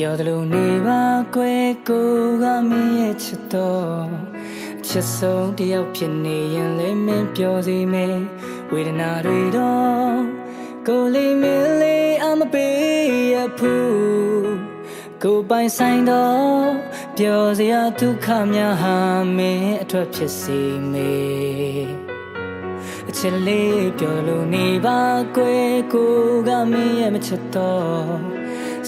ပြောသလိုနေပါကွယ်ကိုကမင်းရဲ့ချစ်တော်ချစ်ဆုံးတယောက်ဖြစ်နေရင်လည်းမင်းပြောစီမယ်ဝေဒနာတွေတော့ကိုလေးမင်းလေးအမပေးရဘူးကိုပိုင်ဆိုင်တော့ပြောစရာဒုက္ခများဟာမင်းအထွက်ဖြစ်စီမယ်အချစ်လေးပြောလို့နေပါကွယ်ကိုကမင်းရဲ့မချစ်တော့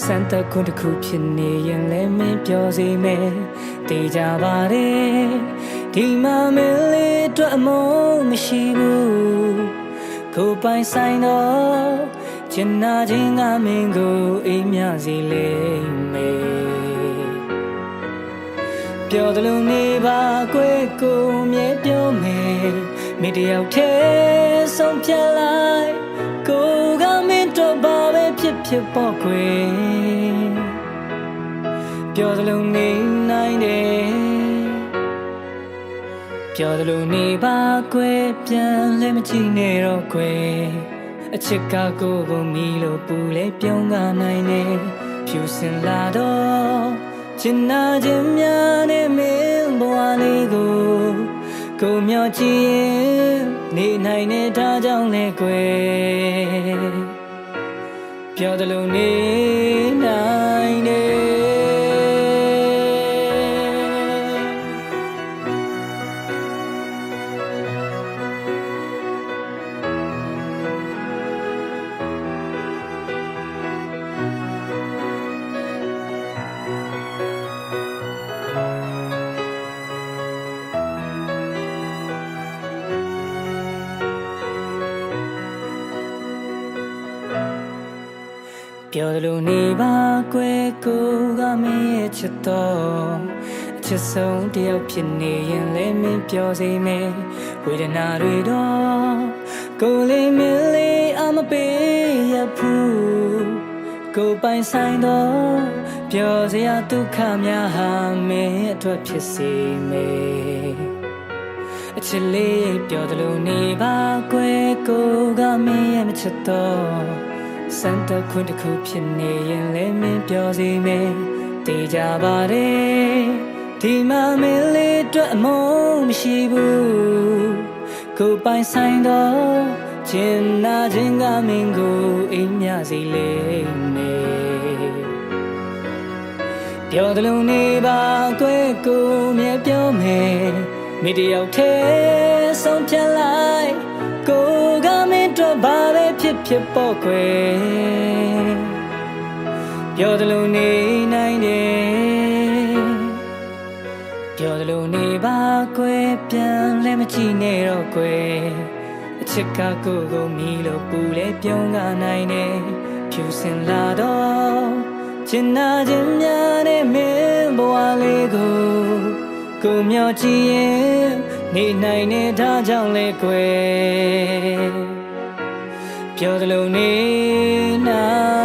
စံတကွန်းတစ်ခုဖြစ်နေရင်လည်းမင်းပြောစီမယ်တေးကြပါတယ်ဒီမှာမင်းလေးအတွက်အမုန်းမရှိဘူးကိုပိုင်ဆိုင်တော့ချင်နာခြင်းကမင်းကိုအိမ်မြစီလိမ့်မယ်ပြောသလိုနေပါကွယ်ကိုမြဲပြောမယ်မိတယောက်တည်းဆုံးဖြတ်လိုက်ကိုကမင်းတို့ပါပဲဖြစ်ပေါ့ကွယ်ပြောသလိုနေနိုင်တယ်ပြောသလိုနေပါကွယ်ပြန်လဲမကြည့်နဲ့တော့ကွယ်အချစ်ကကိုမီလို့ပူလဲပြုံးကနိုင်တယ်ဖြူစင်လာတော့ချင်နာခြင်းများနဲ့မင်းဘဝလေးကိုမျောကြည့်ရင်နေနိုင်တဲ့ဒါကြောင့်လဲကွယ်ပြောသလိုနေနိုင်တယ်ပြောသလိုနေပါကွယ်ကိုကမင်းရဲ့ချစ်တော်အချစ်ဆုံးတယောက်ဖြစ်နေရင်လည်းမင်းပြောစီမယ်ဝေဒနာတွေတော့ကိုလေးမင်းလေးအမပေးရဘူးကိုပိုင်ဆိုင်တော့ပြောစရာဒုက္ခများဟာမင်းအတွက်ဖြစ်စီမယ်အချစ်လေးပြောသလိုနေပါကွယ်ကိုကမင်းရဲ့ချစ်တော်စံတခွန်းတစ်ခုဖြစ်နေရင်လည်းမင်းပြောစီမယ်တေးကြပါတယ်ဒီမှာမင်းလေးအတွက်အမုန်းမရှိဘူးကိုပိုင်ဆိုင်တော့ချင်နာခြင်းကမင်းကိုအိမ်မြစီလိမ့်မယ်ပြောသလိုနေပါကွယ်ကိုမြဲပြောမယ်မိတယောက်တည်းဆုံးဖြတ်လိုက်ကိုကမင်းတို့ဘာပဲဖြစ်ပေါ့ကွယ်ပြောသလိုနေနိုင်တယ်ပြောသလိုနေပါကွယ်ပြန်လဲမကြည့်နဲ့တော့ကွယ်အချစ်ကကိုမီလို့ပူလဲပြုံးကနိုင်တယ်ဖြူစင်လာတော့ချင်နာခြင်းများနဲ့မင်းဘဝလေးကိုမျောကြည့်ရင်နေနိုင်တဲ့ဒါကြောင့်လဲကွယ်ပြောသလိုနေနိုင်